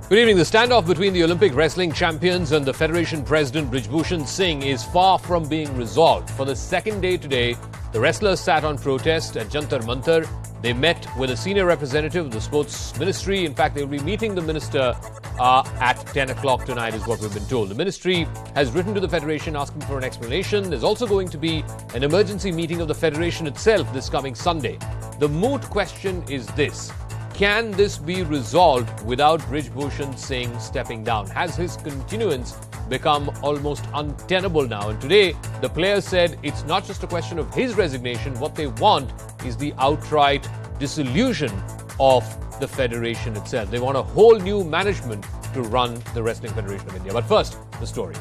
Good evening. The standoff between the Olympic wrestling champions and the Federation President Brij Bhushan Singh is far from being resolved. For the second day today, the wrestlers sat on protest at Jantar Mantar. They met with a senior representative of the Sports Ministry. In fact, they will be meeting the minister at 10 o'clock tonight is what we've been told. The ministry has written to the Federation asking for an explanation. There's also going to be an emergency meeting of the Federation itself this coming Sunday. The moot question is this. Can this be resolved without Brij Bhushan Singh stepping down? Has his continuance become almost untenable now? And today, the players said it's not just a question of his resignation. What they want is the outright dissolution of the federation itself. They want a whole new management to run the Wrestling Federation of India. But first, the story.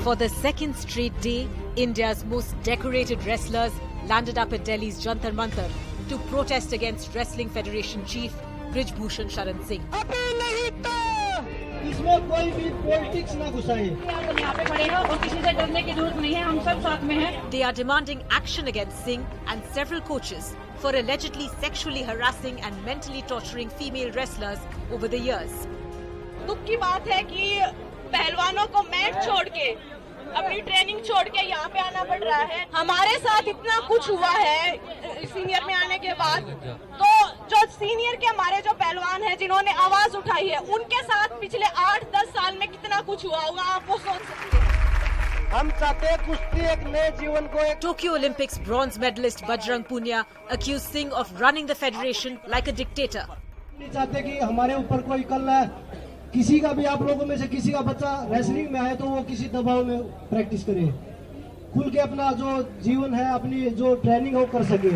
For the second straight day, India's most decorated wrestlers landed up at Delhi's Jantar Mantar to protest against Wrestling Federation Chief Brij Bhushan Singh. इसमें कोई भी politics ना घुसाए। हम यहाँ पे खड़े हैं और किसी से डरने की जरूरत नहीं है, हम सब साथ में हैं। They are demanding action against Singh and several coaches for allegedly sexually harassing and mentally torturing female wrestlers over the years. दुख की बात है कि पहलवानों को मैच छोड़ के अपनी ट्रेनिंग छोड़ के यहाँ पे आना पड़ रहा है। हमारे साथ इतना कुछ हुआ है सीनियर में आने के बाद, तो जो सीनियर के हमारे जो पहलवान हैं जिन्होंने आवाज उठाई है, उनके साथ पिछले 8-10 साल में कितना कुछ हुआ होगा, आप वो सोच सकते हैं। हम चाहते हैं कुश्ती एक नए जीवन को एक Tokyo Olympics bronze medalist Bajrang Punia accused Singh of running the federation like a dictator. नहीं चाहते कि हमारे ऊपर कोई कल किसी का भी आप लोगों में से किसी का बच्चा रेसलिंग में आए तो वो किसी दबाव में प्रैक्टिस करे, खुल के अपना जो जीवन है अपनी जो ट्रेनिंग है वो कर सके।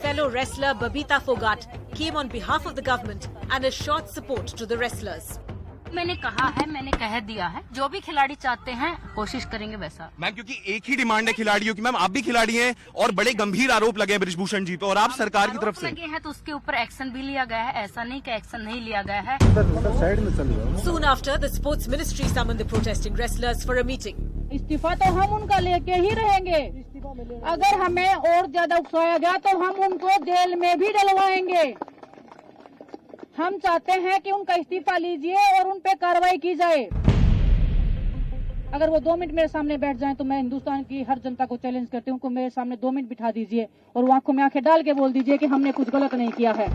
Fellow wrestler Babita Phogat came on behalf of the government and assured support to the wrestlers. मैंने कहा है, मैंने कह दिया है, जो भी खिलाड़ी चाहते हैं कोशिश करेंगे वैसा। मैम क्योंकि एक ही डिमांड है खिलाड़ियों की, मैम आप भी खिलाड़ी हैं और बड़े गंभीर आरोप लगे हैं ब्रिज भूषण जी पे और आप सरकार की तरफ से लगे हैं तो उसके ऊपर एक्शन भी लिया गया है, ऐसा नहीं कि एक्शन नहीं लिया गया है। Soon after, the Sports Ministry summoned the protesting wrestlers for a meeting. इस्तीफा तो हम उनका लेके ही रहेंगे। अगर हमें और ज्यादा उकसाया गया तो हम उनको जेल में भी डलवाएंगे। हम चाहते हैं कि उनका इस्तीफा लीजिए और उन पे कार्रवाई की जाए। अगर वो 2 मिनट मेरे सामने बैठ जाएं तो मैं हिंदुस्तान की हर जनता को चैलेंज करती हूँ, उनको मेरे सामने 2 मिनट बिठा दीजिए और आंखों में आंखें डाल के बोल दीजिए कि हमने कुछ गलत नहीं किया है।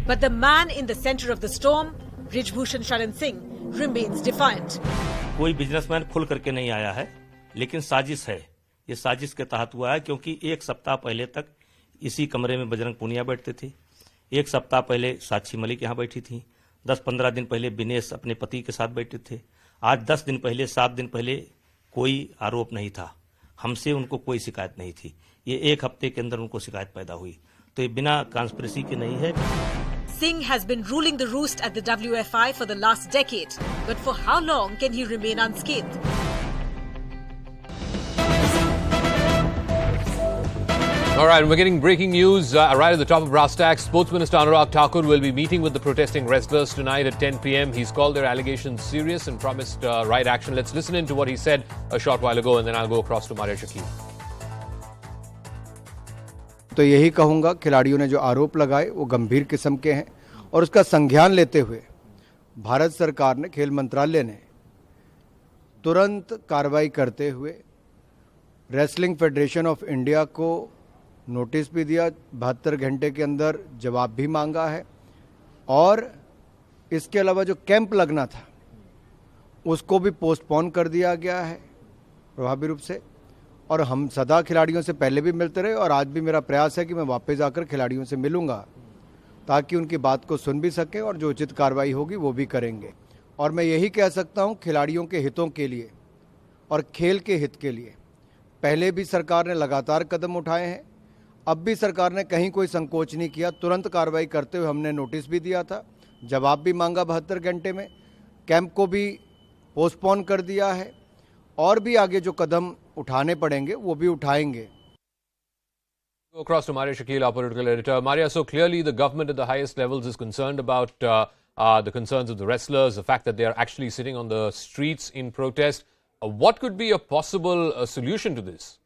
But the man in the center of the storm, Brij Bhushan Singh, remains defiant. कोई बिजनेसमैन खुल करके नहीं आया है, लेकिन साजिश है। ये साजिश के तहत हुआ है क्योंकि 1 सप्ताह पहले तक इसी कमरे में बजरंग पूनिया बैठते थे। 1 सप्ताह पहले साक्षी मलिक यहाँ बैठी थी। 10-15 दिन पहले बिनेश अपने पति के साथ बैठे थे। आज 10 दिन पहले, 7 दिन पहले कोई आरोप नहीं था, हमसे उनको कोई शिकायत नहीं थी। ये 1 हफ्ते के अंदर उनको शिकायत पैदा हुई, तो ये बिना कॉन्स्पिरेसी के नहीं है। Singh has been ruling the roost at the WFI for the last decade, but for how long can he remain unscathed? All right, we're getting breaking news right at the top of brass tacks. Sports Minister Anurag Thakur will be meeting with the protesting wrestlers tonight at 10 p.m. He's called their allegations serious and promised right action. Let's listen in to what he said a short while ago, and then I'll go across to Maria Shakil. तो यही कहूँगा, खिलाड़ियों ने जो आरोप लगाए वो गंभीर किस्म के हैं और उसका संज्ञान लेते हुए भारत सरकार ने, खेल मंत्रालय ने तुरंत कार्रवाई करते हुए रेसलिंग फेडरेशन ऑफ इंडिया को नोटिस भी दिया, 72 घंटे के अंदर जवाब भी मांगा है और इसके अलावा जो कैंप लगना था उसको भी पोस्टपोन कर दिया गया है प्रभावी रूप से। और हम सदा खिलाड़ियों से पहले भी मिलते रहे और आज भी मेरा प्रयास है कि मैं वापस आकर खिलाड़ियों से मिलूंगा ताकि उनकी बात को सुन भी सकें और जो उचित कार्रवाई होगी वो भी करेंगे। और मैं यही कह सकता हूं, खिलाड़ियों के हितों के लिए और खेल के हित के लिए पहले भी सरकार ने लगातार कदम उठाए हैं, अब भी सरकार ने कहीं कोई संकोच नहीं किया। तुरंत कार्रवाई करते हुए हमने नोटिस भी दिया था, जवाब भी मांगा 72 घंटे में, कैंप को भी पोस्टपोन कर दिया है और भी आगे जो कदम उठाने पड़ेंगे वो भी उठाएंगे। Go across to Maria Shakil, our political editor. Maria, so clearly the government at the highest levels is concerned about the concerns of the wrestlers, the fact that they are actually sitting on the streets in protest. What could be a possible solution to this?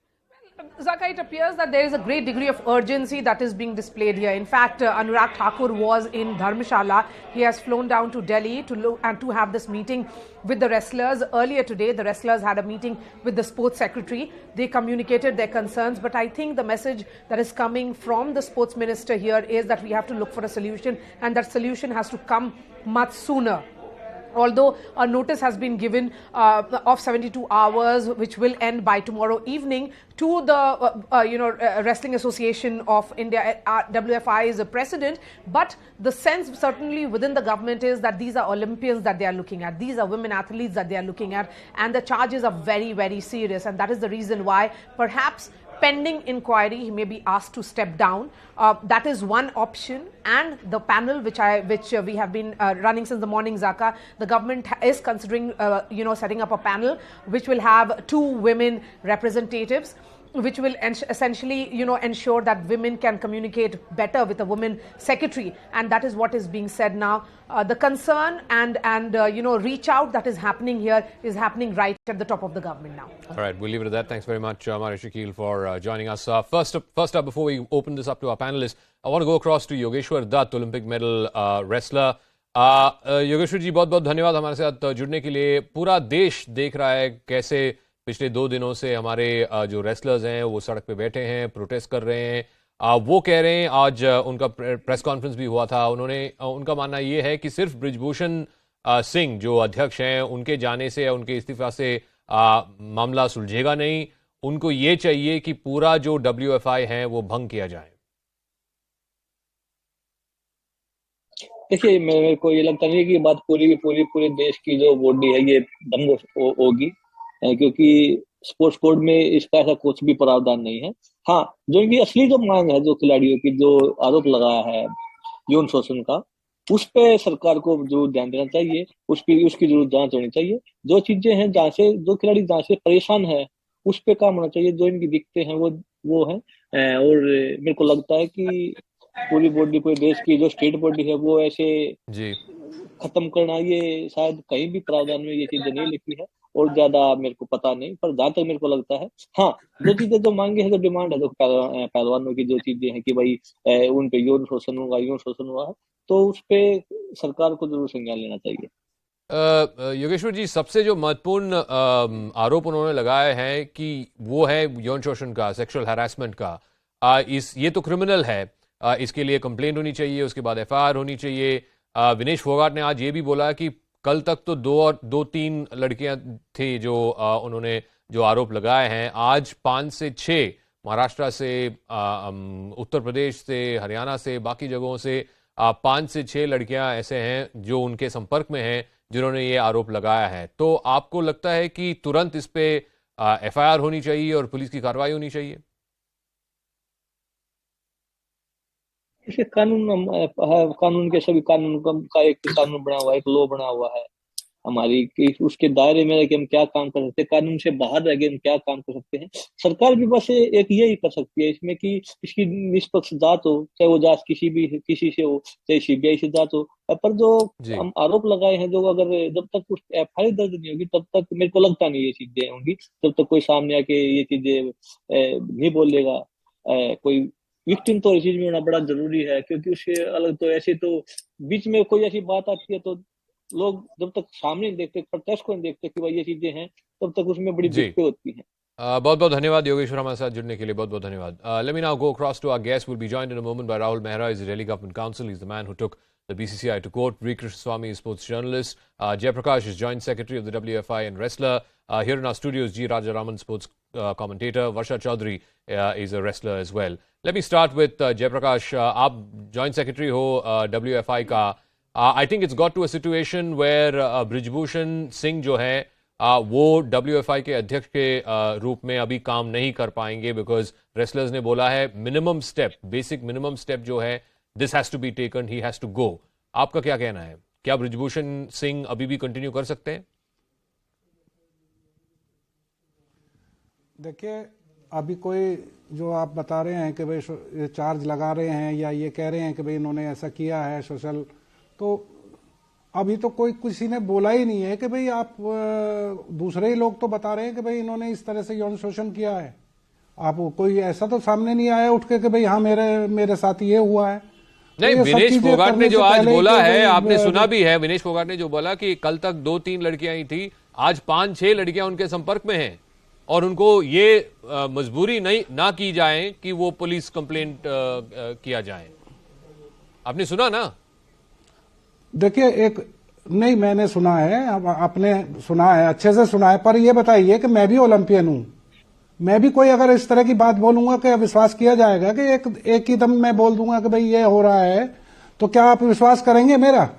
Zaka, it appears that there is a great degree of urgency that is being displayed here. In fact, Anurag Thakur was in Dharmshala. He has flown down to Delhi to have this meeting with the wrestlers. Earlier today, the wrestlers had a meeting with the sports secretary. They communicated their concerns, but I think the message that is coming from the sports minister here is that we have to look for a solution, and that solution has to come much sooner. Although a notice has been given of 72 hours, which will end by tomorrow evening, to the Wrestling Association of India, WFI is a precedent, but the sense certainly within the government is that these are Olympians that they are looking at, these are women athletes that they are looking at, and the charges are very, very serious, and that is the reason why perhaps pending inquiry he may be asked to step down. That is one option, and the panel which we have been running since the morning, Zaka, the government is considering setting up a panel which will have 2 women representatives, which will essentially ensure that women can communicate better with a women secretary, and that is what is being said now. The concern and reach out that is happening here is happening right at the top of the government now. All right, we'll leave it at that. Thanks very much, Mari Shakil, for joining us. First up, before we open this up to our panelists, I want to go across to Yogeshwar Dutt, Olympic medal wrestler. Yogeshwar जी, बहुत बहुत धन्यवाद हमारे साथ जुड़ने के लिए। पूरा देश देख रहा है कैसे पिछले 2 दिनों से हमारे जो रेसलर्स हैं वो सड़क पे बैठे हैं, प्रोटेस्ट कर रहे हैं। वो कह रहे हैं, आज उनका प्रेस कॉन्फ्रेंस भी हुआ था, उनका मानना ये है कि सिर्फ बृजभूषण सिंह जो अध्यक्ष हैं उनके जाने से या उनके इस्तीफा से मामला सुलझेगा नहीं। उनको ये चाहिए कि पूरा जो WFI है वो भंग किया जाए। देखिए, मेरे को ये लगता नहीं है कि बात पूरे देश की जो बॉडी है ये भंग होगी, क्योंकि स्पोर्ट्स कोड में इसका ऐसा कुछ भी प्रावधान नहीं है। हाँ, जो इनकी असली जो मांग है, जो खिलाड़ियों की जो आरोप लगाया है यौन शोषण का, उस पे सरकार को जो ध्यान देना चाहिए, उसकी जरूर जांच होनी चाहिए। जो चीजें हैं जो खिलाड़ी जहाँ से परेशान है उस पे काम होना चाहिए। जो इनकी दिक्कतें हैं वो है, और मेरे को लगता है कि पूरी बॉडी, पूरे देश की जो स्टेट बॉडी है वो ऐसे जी खत्म करना, ये शायद कहीं भी प्रावधान में ये चीजें नहीं लिखी है, और ज्यादा मेरे को पता नहीं, पर जहां तक मेरे को लगता है, हाँ, जो चीजें जो मांगे हैं, जो डिमांड है, जो पहलवानों की जो चीजें हैं कि भाई उन पे यौन शोषण हुआ है, तो उस पे सरकार को जरूर संज्ञान लेना चाहिए। योगेश्वर जी, सबसे जो महत्वपूर्ण आरोप उन्होंने लगाए हैं कि वो है यौन शोषण का, सेक्सुअल हैरेसमेंट का। ये तो क्रिमिनल है, इसके लिए कंप्लेंट होनी चाहिए, उसके बाद FIR होनी चाहिए। विनेश फोगाट ने आज ये भी बोला कि कल तक तो 2-3 लड़कियां थी जो उन्होंने जो आरोप लगाए हैं, आज 5 से 6 महाराष्ट्र से, उत्तर प्रदेश से, हरियाणा से, बाकी जगहों से 5 से 6 लड़कियां ऐसे हैं जो उनके संपर्क में हैं जिन्होंने ये आरोप लगाया है। तो आपको लगता है कि तुरंत इस पे FIR होनी चाहिए और पुलिस की कार्रवाई होनी चाहिए? इसके कानून के सभी कानून का एक कानून बना हुआ है, एक लॉ बना हुआ है हमारी, कि उसके दायरे में कि हम क्या काम कर सकते हैं, कानून से बाहर रह के हम क्या काम कर सकते हैं। सरकार भी बस एक यही कर सकती है इसमें कि इसकी निष्पक्ष जांच हो, चाहे वो जांच किसी से हो, चाहे CBI से जांच हो। पर जो हम आरोप लगाए हैं, जो अगर जब तक कुछ FIR दर्ज नहीं होगी तब तक मेरे को लगता नहीं ये चीजें होंगी, जब तक कोई सामने आके ये चीजें नहीं बोलेगा। कोई विक्टिम तो इस चीज में होना बड़ा जरूरी है, क्योंकि उससे अलग तो ऐसे तो बीच में कोई ऐसी बात आती है तो लोग जब तक सामने नहीं देखते, प्रोटेस्ट को नहीं देखते कि भाई ये चीजें हैं, तब तक उसमें बड़ी दिक्कतें होती हैं। बहुत बहुत धन्यवाद योगेश्वर, हमारे साथ जुड़ने के लिए बहुत बहुत धन्यवाद। Let me now go across to our guest. We'll be joined in a moment by Rahul Mehra. He's the Delhi Government Counsel. He's the man who took the BCCI to court. Brij Bhushan Singh is sports journalist. Jayaprakash is Joint Secretary of the WFI and wrestler. Here in our studios, G. Rajaraman, sports commentator. Varsha Chaudhary is a wrestler as well. Let me start with Jayaprakash. आप Joint Secretary हो WFI का. I think it's got to a situation where Brij Bhushan Singh जो है वो WFI के अध्यक्ष के रूप में अभी काम नहीं कर पाएंगे, बिकॉज रेसलर्स ने बोला है बेसिक मिनिमम स्टेप जो है, this has to be taken, he has to go. आपका क्या कहना है? क्या ब्रिज भूषण सिंह अभी भी कंटिन्यू कर सकते हैं? देखिए, अभी कोई जो आप बता रहे हैं कि भाई ये चार्ज लगा रहे हैं या ये कह रहे हैं कि भाई इन्होंने ऐसा किया है सोशल, तो अभी तो कोई किसी ने बोला ही नहीं है कि भाई आप दूसरे ही लोग तो बता रहे हैं कि भाई इन्होंने इस तरह से यौन शोषण किया है। आप कोई ऐसा तो सामने नहीं आया उठ के कि भाई हाँ मेरे साथ ये हुआ है। नहीं, तो विनेश फोगाट ने जो आज बोला है, आपने सुना भी है, विनेश फोगाट ने जो बोला कि कल तक 2-3 लड़कियां ही थी, आज 5-6 लड़कियां उनके संपर्क में हैं और उनको ये मजबूरी ना की जाए कि वो पुलिस कंप्लेंट किया जाए। आपने सुना ना? देखिए, नहीं मैंने सुना है, आपने सुना है, अच्छे से सुना है, पर ये बताइए कि मैं भी ओलंपियन हूं, मैं भी कोई अगर इस तरह की बात बोलूंगा कि विश्वास किया जाएगा कि एक ही दम मैं बोल दूंगा कि भाई ये हो रहा है, तो क्या आप विश्वास करेंगे मेरा?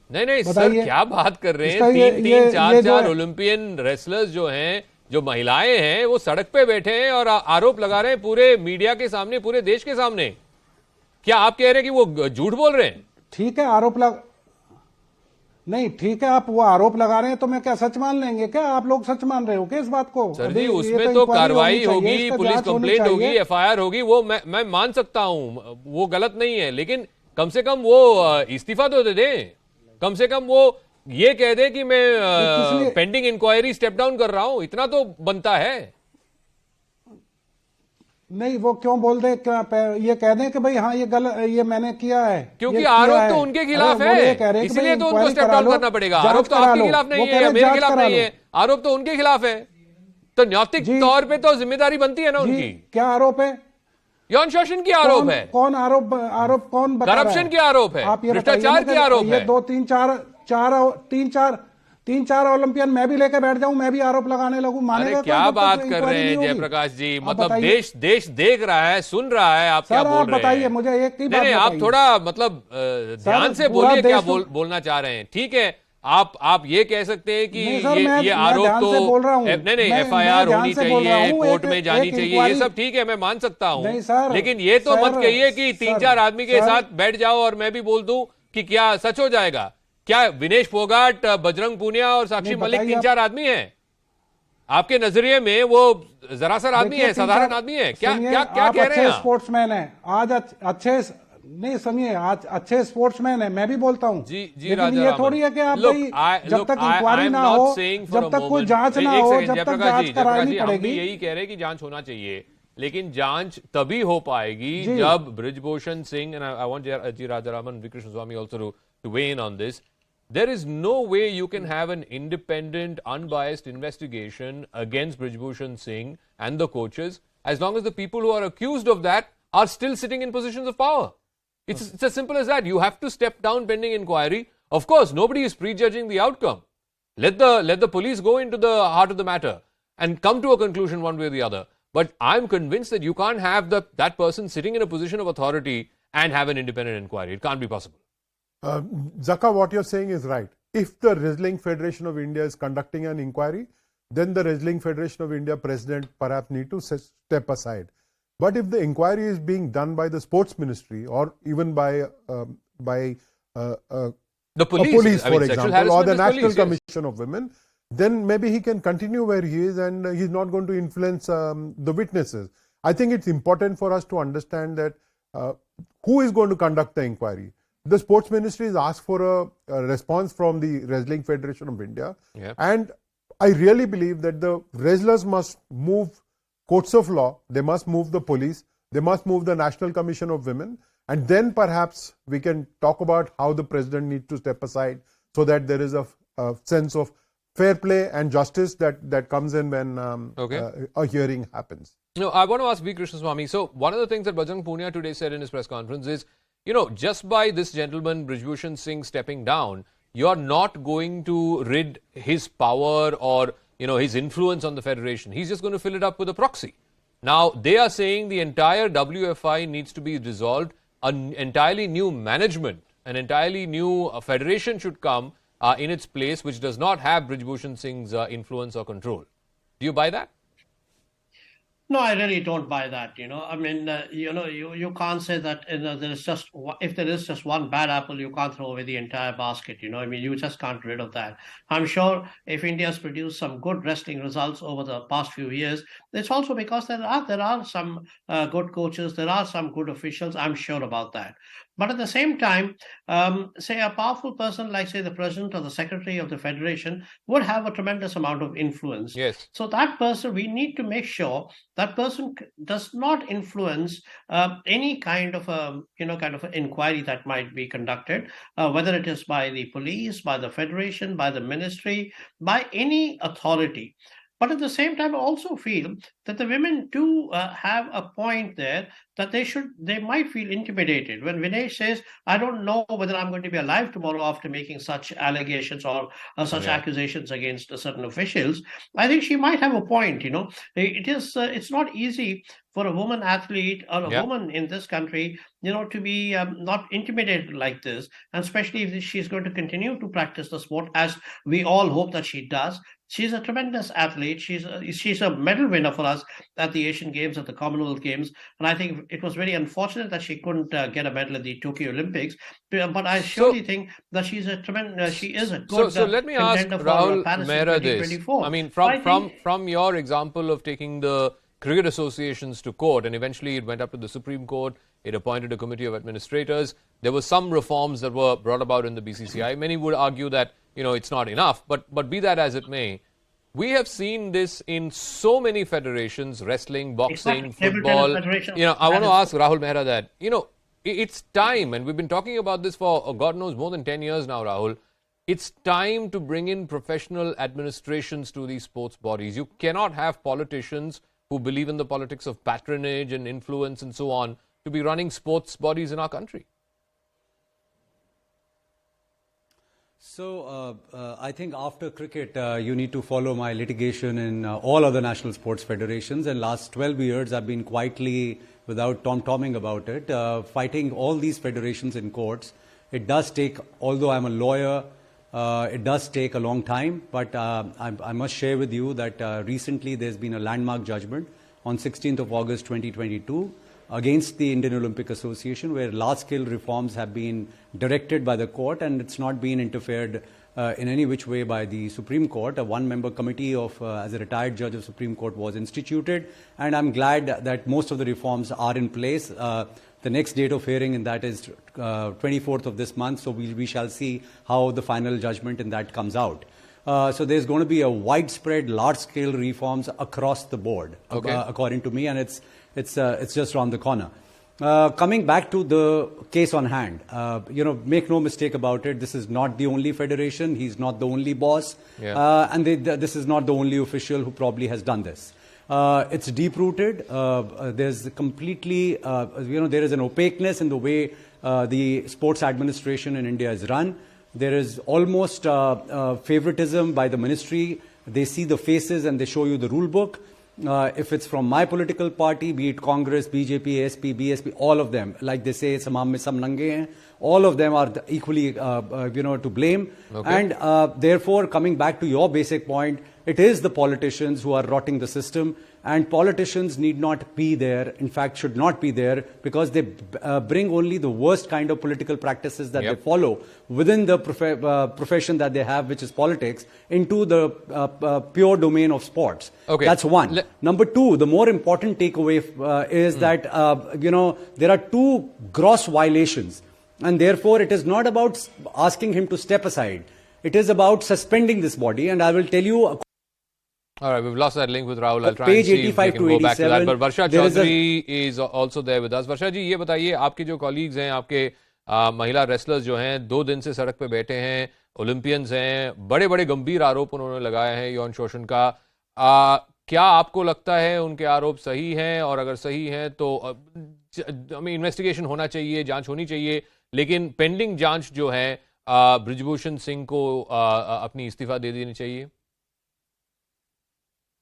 नहीं सर, क्या बात कर रहे हैं? 3-3, 4-4 ओलंपियन रेसलर्स जो हैं, जो महिलाएं हैं, वो सड़क पे बैठे हैं और आरोप लगा रहे हैं पूरे मीडिया के सामने, पूरे देश के सामने। क्या आप कह रहे हैं कि वो झूठ बोल रहे हैं? ठीक है, नहीं ठीक है, आप वो आरोप लगा रहे हैं तो मैं क्या सच मान लेंगे? क्या आप लोग सच मान रहे हो क्या इस बात को? सर जी, उसमें तो कार्रवाई होगी, पुलिस कंप्लेंट होगी, एफआईआर होगी, वो मैं मान सकता हूं, वो गलत नहीं है, लेकिन कम से कम वो इस्तीफा तो दे दें, कम से कम वो ये कह दे कि मैं पेंडिंग इंक्वायरी स्टेप डाउन कर रहा हूं, इतना तो बनता है। नहीं, वो क्यों बोल दे, ये कह दें कि भाई हाँ ये गलत, ये मैंने किया है, क्योंकि आरोप तो उनके खिलाफ है, इसलिए तो उनको स्टेप डाउन करना पड़ेगा। आरोप तो आपके खिलाफ नहीं है, मेरे खिलाफ नहीं है, आरोप तो उनके खिलाफ है, तो नैतिक तौर पे तो जिम्मेदारी बनती है ना उनकी। क्या आरोप है? यौन शोषण की आरोप है। कौन आरोप कौन बता रहा है? करप्शन के आरोप है, भ्रष्टाचार के आरोप है। ये 3-4 ओलंपियन मैं भी लेके बैठ जाऊं, मैं भी आरोप लगाने लगूं, मानेगा? अरे क्या बात कर रहे हैं जयप्रकाश जी, मतलब देश देख रहा है, सुन रहा है, आप क्या बोल रहे हैं? बताइए मुझे एक ही बात। नहीं, आप थोड़ा मतलब ध्यान से बोलिए, क्या बोलना चाह रहे हैं। ठीक है, आप ये कह सकते हैं कि ये आरोप तो नहीं, एफआईआर होनी चाहिए, कोर्ट में जानी चाहिए, ये सब ठीक है, मैं मान सकता हूं, लेकिन ये तो मत कहिए कि 3-4 आदमी के साथ बैठ जाओ और मैं भी बोल दूं कि क्या सच हो जाएगा। क्या विनेश फोगाट, बजरंग पूनिया और साक्षी मलिक 3-4 आदमी हैं? आपके नजरिए में वो जरा सा आदमी है, साधारण आदमी है? क्या कह रहे हैं? स्पोर्ट्समैन है आज, अच्छे नहीं सुनिए, आज अच्छे स्पोर्ट्समैन है, मैं भी बोलता हूं जी, लेकिन ये थोड़ी है कि आप जब तक इंक्वायरी ना हो, जब तक कोई जांच ना हो, जब तक जांच करानी पड़ेगी। यही कह रहे हैं कि जांच होना चाहिए, लेकिन जांच तभी हो पाएगी जब Brijbhushan Singh, and I want G Rajaraman, V Krishnaswamy also to weigh in on this. There is no way you can have an independent, unbiased investigation against Brij Bhushan Singh and the coaches as long as the people who are accused of that are still sitting in positions of power. It's as simple as that. You have to step down pending inquiry. Of course, nobody is prejudging the outcome. Let the police go into the heart of the matter and come to a conclusion one way or the other. But I'm convinced that you can't have that person sitting in a position of authority and have an independent inquiry. It can't be possible. Zaka, what you're saying is right. If the Wrestling Federation of India is conducting an inquiry, then the Wrestling Federation of India president perhaps need to step aside. But if the inquiry is being done by the sports ministry or even by the police, for example, or the National Commission of Women, then maybe he can continue where he is and he's not going to influence the witnesses. I think it's important for us to understand that who is going to conduct the inquiry. The sports ministry has asked for a response from the Wrestling Federation of India. Yep. And I really believe that the wrestlers must move courts of law, they must move the police, they must move the National Commission of Women, and then perhaps we can talk about how the president needs to step aside so that there is a sense of fair play and justice that comes in when a hearing happens. I want to ask V. Krishnaswamy. So one of the things that Bajrang Punia today said in his press conference is, just by this gentleman, Brij Bhushan Singh, stepping down, you're not going to rid his power or, his influence on the federation. He's just going to fill it up with a proxy. Now, they are saying the entire WFI needs to be dissolved, an entirely new management, an entirely new federation should come in its place, which does not have Brij Bhushan Singh's influence or control. Do you buy that? No, I really don't buy that. I mean, you can't say that there is just, if there is just one bad apple, you can't throw away the entire basket. I mean, you just can't get rid of that. I'm sure if India has produced some good wrestling results over the past few years, it's also because there are some good coaches, there are some good officials. I'm sure about that. But at the same time, say a powerful person like, say, the president or the secretary of the federation would have a tremendous amount of influence. Yes. So that person, we need to make sure that person does not influence any kind of a kind of an inquiry that might be conducted, whether it is by the police, by the federation, by the ministry, by any authority. But at the same time, I also feel that the women do have a point there, that they might feel intimidated. When Vinay says, I don't know whether I'm going to be alive tomorrow after making such allegations or such accusations against certain officials, I think she might have a point. It's not easy for a woman athlete or a woman in this country, to be not intimidated like this, and especially if she's going to continue to practice the sport, as we all hope that she does. She's a tremendous athlete. She's a medal winner for us at the Asian Games, at the Commonwealth Games, and I think it was very unfortunate that she couldn't get a medal at the Tokyo Olympics. But I surely think that she is a good. So let me ask Rahul Mehra this. I mean, from your example of taking the cricket associations to court, and eventually it went up to the Supreme Court. It appointed a committee of administrators. There were some reforms that were brought about in the BCCI. Many would argue that it's not enough, but be that as it may, we have seen this in so many federations: wrestling, boxing, football. I want to ask Rahul Mehra that it's time, and we've been talking about this for God knows more than 10 years now, Rahul. It's time to bring in professional administrations to these sports bodies. You cannot have politicians who believe in the politics of patronage and influence and so on to be running sports bodies in our country. So I think after cricket, you need to follow my litigation in all other national sports federations. And last 12 years, I've been quietly, without tom-tomming about it, fighting all these federations in courts. It does take, although I'm a lawyer, it does take a long time. But I must share with you that recently there's been a landmark judgment on 16th of August 2022 against the Indian Olympic Association, where large-scale reforms have been directed by the court, and it's not been interfered in any which way by the Supreme Court. A one-member committee as a retired judge of Supreme Court was instituted, and I'm glad that most of the reforms are in place. The next date of hearing in that is 24th of this month, so we shall see how the final judgment in that comes out. So there's going to be a widespread, large-scale reforms across the board, according to me, and it's just around the corner. Coming back to the case on hand, make no mistake about it. This is not the only federation. He's not the only boss, and this is not the only official who probably has done this. It's deep-rooted. There's completely, there is an opaqueness in the way the sports administration in India is run. There is almost favoritism by the ministry. They see the faces and they show you the rule book. If it's from my political party, be it Congress, BJP, ASP, BSP, all of them, like they say, samam mein sam nange hain, all of them are equally, to blame. And therefore, coming back to your basic point, it is the politicians who are rotting the system, and politicians need not be there, in fact should not be there, because they bring only the worst kind of political practices that they follow within the profession that they have, which is politics, into the pure domain of sports. That's one. Number two, the more important takeaway is that, there are two gross violations, and therefore it is not about asking him to step aside. It is about suspending this body, and I will tell you. All right, we've lost that link with Rahul. I'll try and see if we can go back to that. But Varsha Chaudhary is also there with us. Varsha जी, ये बताइए, आपके जो colleagues हैं, आपके महिला wrestlers जो हैं, 2 दिन से सड़क पे बैठे हैं, Olympians हैं, बड़े-बड़े गंभीर आरोप उन्होंने लगाए हैं यौन शोषण का. क्या आपको लगता है उनके आरोप सही हैं, और अगर सही हैं तो इन्वेस्टिगेशन होना चाहिए, जांच होनी चाहिए, लेकिन पेंडिंग जांच जो है बृजभूषण सिंह को अपनी इस्तीफा दे देनी चाहिए?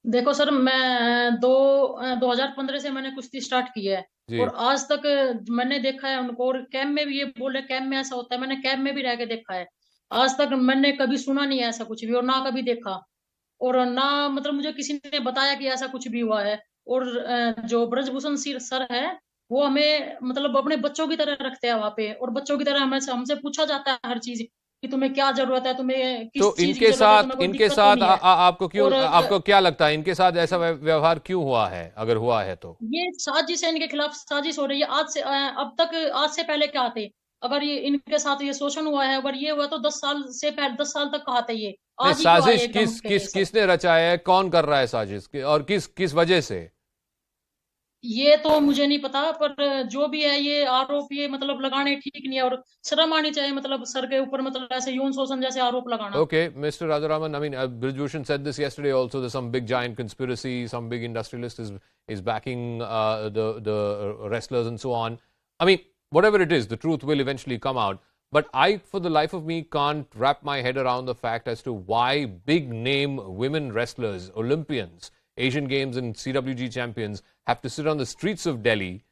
देखो सर, मैं 2015 से मैंने कुश्ती स्टार्ट की है, और आज तक मैंने देखा है उनको, और कैंप में भी ये बोले कैंप में ऐसा होता है, मैंने कैंप में भी रह के देखा है. आज तक मैंने कभी सुना नहीं है ऐसा कुछ भी, और ना कभी देखा, और ना मतलब मुझे किसी ने बताया कि ऐसा कुछ भी हुआ है. और जो ब्रजभूषण सिंह सर है, वो हमें मतलब अपने बच्चों की तरह रखते हैं वहाँ पे, और बच्चों की तरह हमसे पूछा जाता है हर चीज कि तुम्हें क्या जरूरत है, तुम्हें किस चीज की जरूरत है. इनके साथ आपको क्या लगता है, इनके साथ ऐसा व्यवहार क्यों हुआ है, अगर हुआ है तो? ये साजिश है, इनके खिलाफ साजिश हो रही है. आज से पहले क्या थे, अगर ये इनके साथ ये शोषण हुआ है, अगर ये हुआ तो 10 साल से पहले 10 साल तक कहा था ये नहीं, आज ही क्यों आए साजिश एकदम किस के ये किस सब? किसने रचाया है, कौन कर रहा है साजिश और किस किस वजह से? ये तो मुझे नहीं पता, पर जो भी है ये आरोप ये मतलब लगाने ठीक नहीं है, और शर्म आनी चाहिए मतलब सर के ऊपर मतलब ऐसे यौन शोषण जैसे आरोप लगाना। Okay, Mr. Radharaman, I mean, Brij Bhushan said this yesterday also. There's some big giant conspiracy, some big industrialist is backing the wrestlers and so on. I mean, whatever it is, the truth will eventually come out. But I, for the life of me, can't wrap my head around the fact as to why big name women wrestlers, Olympians, Asian Games and CWG champions have to sit on the streets of Delhi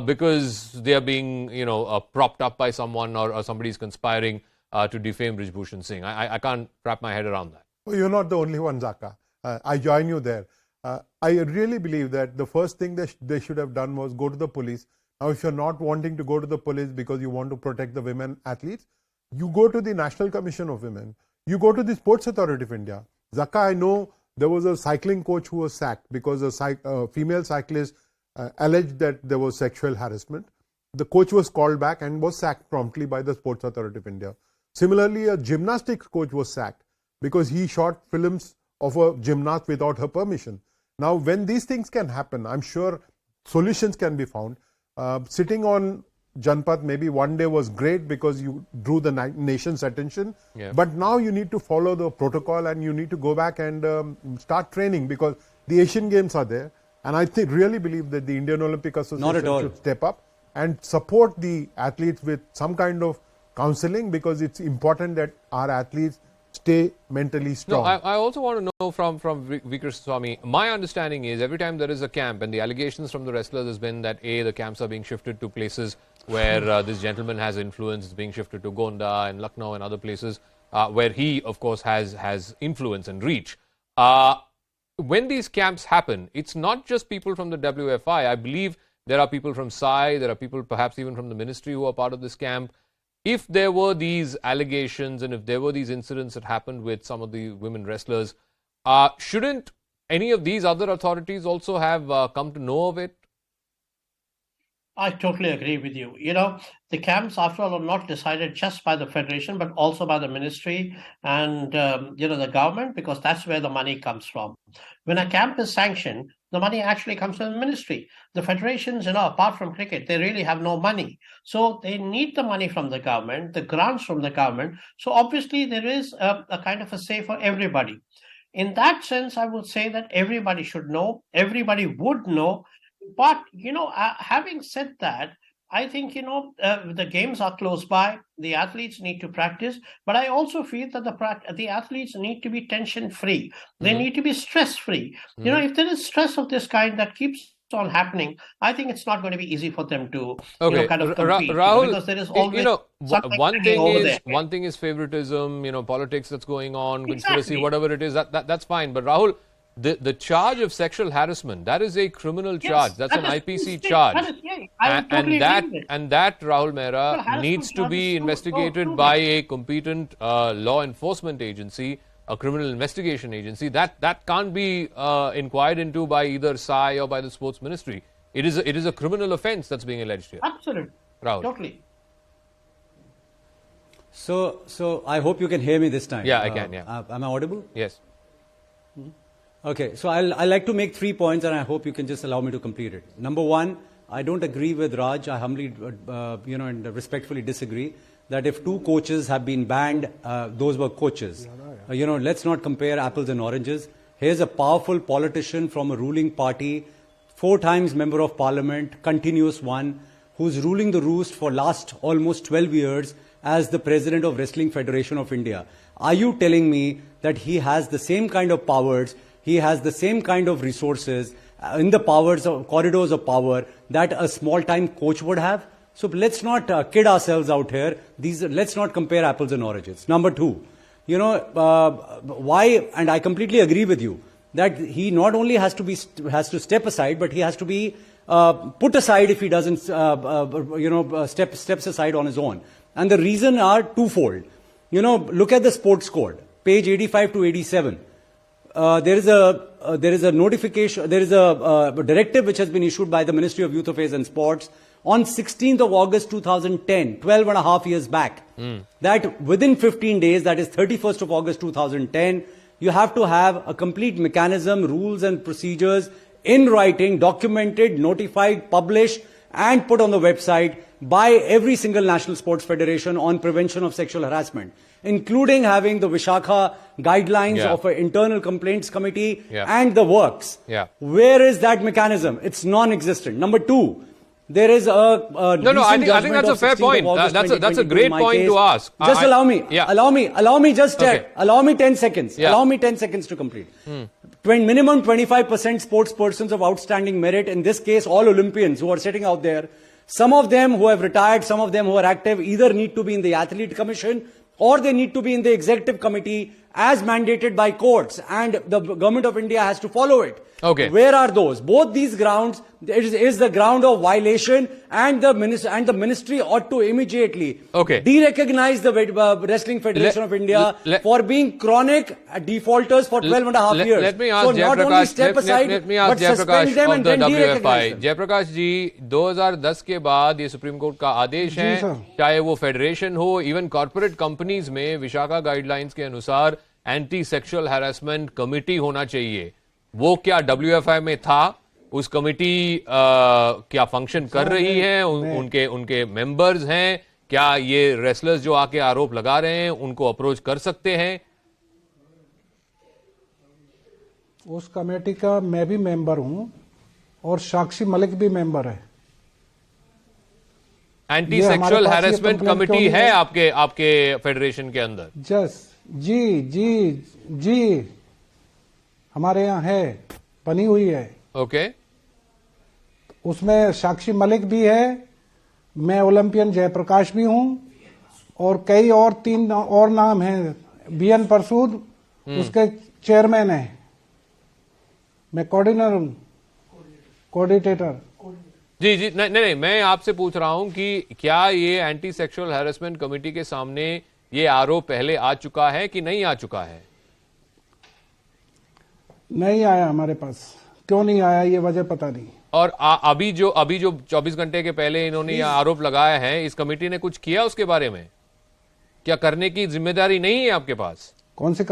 because they are being, propped up by someone or somebody's conspiring to defame Brij Bhushan Singh. I can't wrap my head around that. Well, you're not the only one, Zaka. I join you there. I really believe that the first thing they should have done was go to the police. Now, if you're not wanting to go to the police because you want to protect the women athletes, you go to the National Commission of Women. You go to the Sports Authority of India. Zaka, I know there was a cycling coach who was sacked because a female cyclist alleged that there was sexual harassment. The coach was called back and was sacked promptly by the Sports Authority of India. Similarly, a gymnastics coach was sacked because he shot films of a gymnast without her permission. Now, when these things can happen, I'm sure solutions can be found. Sitting on Janpath maybe one day was great because you drew the nation's attention. Yeah. But now you need to follow the protocol and you need to go back and start training because the Asian Games are there. And I really believe that the Indian Olympic Association should step up and support the athletes with some kind of counseling because it's important that our athletes stay mentally strong. No, I also want to know from Vikar Swamy, my understanding is every time there is a camp and the allegations from the wrestlers has been that the camps are being shifted to places where this gentleman has influence. It's being shifted to Gonda and Lucknow and other places where he, of course, has influence and reach. When these camps happen, it's not just people from the WFI. I believe there are people from SAI, there are people perhaps even from the ministry who are part of this camp. If there were these allegations and if there were these incidents that happened with some of the women wrestlers, shouldn't any of these other authorities also have come to know of it? I totally agree with you. The camps, after all, are not decided just by the federation, but also by the ministry and, the government, because that's where the money comes from. When a camp is sanctioned, the money actually comes from the ministry. The federations, apart from cricket, they really have no money. So they need the money from the government, the grants from the government. So obviously there is a kind of a say for everybody. In that sense, I would say that everybody should know, everybody would know. But, having said that, I think, the games are close by. The athletes need to practice. But I also feel that the athletes need to be tension-free. They need to be stress-free. If there is stress of this kind that keeps on happening, I think it's not going to be easy for them to kind of compete. Rahul, because there is always one thing is favoritism, politics that's going on, conspiracy, Exactly. whatever it is, that's fine. But Rahul, the charge of sexual harassment, that is a criminal charge. That's an IPC charge. And that, Rahul Mehra, needs to be investigated by a competent law enforcement agency, a criminal investigation agency. That can't be inquired into by either SAI or by the sports ministry. It is a criminal offence that's being alleged here. Absolutely. Rahul. Totally. So I hope you can hear me this time. Yeah, I can, yeah. Am I audible? Yes. Okay, so I'd like to make 3 points and I hope you can just allow me to complete it. Number one, I don't agree with Raj. I humbly, and respectfully disagree that if 2 coaches have been banned, those were coaches. Let's not compare apples and oranges. Here's a powerful politician from a ruling party, 4 times member of parliament, continuous one, who's ruling the roost for last almost 12 years as the president of Wrestling Federation of India. Are you telling me that he has the same kind of powers, he has the same kind of resources in the corridors of power that a small-time coach would have? So let's not kid ourselves out here. Let's not compare apples and oranges. Number 2, why? And I completely agree with you that he not only has to step aside, but he has to be put aside if he doesn't, steps aside on his own. And the reason are twofold. Look at the sports code, page 85 to 87. There is a notification, there is a directive which has been issued by the Ministry of Youth Affairs and Sports on 16th of August 2010, 12 and a half years back, that within 15 days, that is 31st of August 2010, you have to have a complete mechanism, rules and procedures in writing, documented, notified, published, and put on the website by every single national sports federation on prevention of sexual harassment, including having the Vishakha guidelines of an internal complaints committee and the works. Where is that mechanism? It's non-existent. Number two, there is a I think that's a fair point. That's a great point to ask. Just allow me 10 seconds. Allow me 10 seconds to complete. Minimum 25% sports persons of outstanding merit, in this case all Olympians who are sitting out there, some of them who have retired, some of them who are active, either need to be in the athlete commission or they need to be in the executive committee as mandated by courts, and the government of India has to follow it. Okay. Where are those? Both these grounds is the ground of violation, and the ministry ought to immediately de-recognize the Wrestling Federation of India for being chronic defaulters for 12 and a half years. Let me ask Jayaprakash. Let me ask Jayaprakash of the WFI. Jayaprakash जी, 2010 के बाद ये supreme court का आदेश है, चाहे वो federation हो, even corporate companies में Vishakha guidelines के अनुसार एंटी सेक्सुअल हैरेसमेंट कमिटी होना चाहिए. वो क्या WFI में था? उस कमिटी क्या फंक्शन कर रही है? उनके मेंबर्स हैं? क्या ये रेसलर्स जो आके आरोप लगा रहे हैं उनको अप्रोच कर सकते हैं? उस कमेटी का मैं भी मेंबर हूं और साक्षी मलिक भी मेंबर है. एंटी सेक्सुअल हैरेसमेंट कमिटी है आपके फेडरेशन के अंदर? जी हमारे यहाँ है, बनी हुई है. ओके. उसमें साक्षी मलिक भी है, मैं ओलंपियन जयप्रकाश भी हूं, और कई और 3 और नाम हैं. BN परसूद उसके चेयरमैन है, मैं कोऑर्डिनेटर हूं, कोऑर्डिनेटर. जी नहीं, मैं आपसे पूछ रहा हूं कि क्या ये एंटी सेक्सुअल हैरेसमेंट कमेटी के सामने ये आरोप पहले आ चुका है कि नहीं आ चुका है? नहीं आया हमारे पास. क्यों नहीं आया ये वजह पता नहीं. और अभी जो 24 घंटे के पहले इन्होंने ये आरोप लगाया है, इस कमेटी ने कुछ किया उसके बारे में? क्या करने की जिम्मेदारी नहीं है आपके पास? कौन से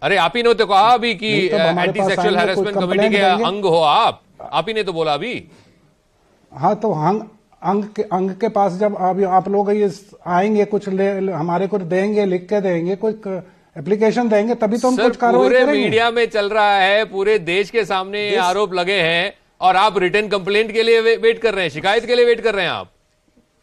अरे आप ही ने तो कहा अभी कि एंटी सेक्सुअल हैरेसमेंट कमेटी के अंग हो आप ही ने तो बोला अभी. हाँ, तो अंग के पास जब आप लोग ये आएंगे, कुछ हमारे को देंगे, लिख के देंगे, कोई एप्लीकेशन देंगे, तभी तो हम कुछ कार्रवाई करेंगे. पूरे मीडिया में चल रहा है, पूरे देश के सामने ये आरोप लगे हैं और आप रिटर्न कंप्लेंट के लिए वेट कर रहे हैं, शिकायत के लिए वेट कर रहे हैं आप.